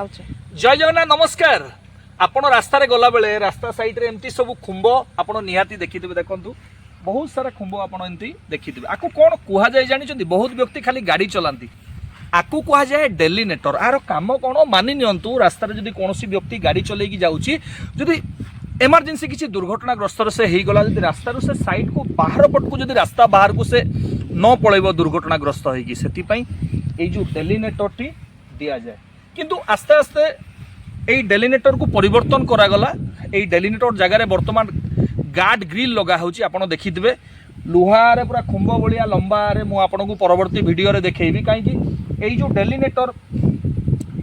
जय जगन्नाथ नमस्कार। आपण रास्ता गला बेले रास्ता साइड रे एमती सब खुंब आपण निहाती देखिथिबे देखंतु बहुत सारा खुंब आपण एमती देखिथिबे। आकु कोन कुहा जाय जानिचंदी बहुत व्यक्ति खाली गाड़ी चलांती आकु कुहा जाय डेलिनेटर। आरो काम कोन मानि नियंतु रास्ता रे जदी कोनोसी व्यक्ति गाड़ी चलेकी जाउची जदी इमरजेंसी किसी दुर्घटनाग्रस्त से हो गला जदी रास्ता से साइड को बाहर पट को जदी रास्ता बाहर को से न पळेबो दुर्घटनाग्रस्त होगी सेति पई ए जो डेलिनेटर टी दिया जाए। किंतु आस्ते आस्ते এই डेलिनेटर को परिवर्तन करागला। এই डेलिनेटर जगार बर्तमान गार्ड ग्रिल लगा होची आपण देखिथिबे लुहारे पूरा खुंब बलिया लंबा रे मु आपण को परवर्ती वीडियो रे देखेबी काई कि এই जो डेलिनेटर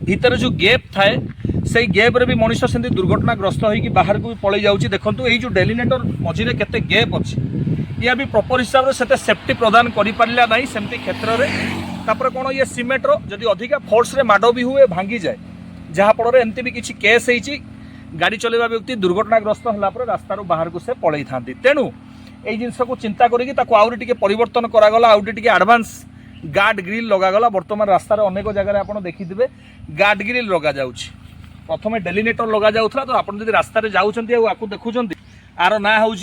भीतर जो गैप थाए से गैप रे भी मनुष्य सेंती दुर्घटनाग्रस्त होई बाहर को भी पळै जाउची। देखंतु এই जो डेलिनेटर मझिरे केते गैप अछि या भी प्रॉपर हिसाब से सेफ्टी प्रदान करि पारला नाही सेमती क्षेत्र रे। तापर कोन ये सीमेंट रो जदी अधिका फोर्स रे माडो भी हुए भांगी जाए जहाँ फल एमती भी किसी केस होती गाड़ी चलेवा व्यक्ति दुर्घटनाग्रस्त होला रास्ता बाहर को से पलई था। तेणु ये जिनस को चिंता करी परिवर्तन करागला आउटे एडवांस गार्ड ग्रिल लगागला। बर्तमान रास्ता अनेक जगह आप देखिथे गार्ड ग्रिल लगा जाउछि। प्रथम डेलिनेटर लगा जाउथला तो आप रास्ता जाऊँच देखुं आर ना हूँ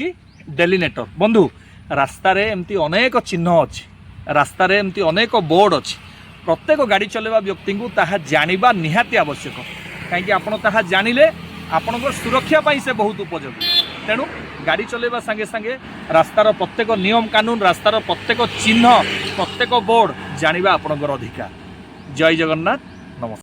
डेलिनेटर। बंधु रास्ता एमती अनेक चिन्ह अच्छी रास्ता एमती अनेक बोर्ड अच्छी प्रत्येक गाड़ी चलेवा व्यक्ति को ताहा जानिबा निहाती आवश्यक कहीं आपण ताहा जानिले आपण सुरक्षा पाई से बहुत उपयोगी। तेणु गाड़ी चलेवा संगे संगे रास्तार प्रत्येक नियम कानून रास्तार प्रत्येक चिन्ह प्रत्येक बोर्ड जानिबा आपणकर अधिकार। जय जगन्नाथ नमस्कार।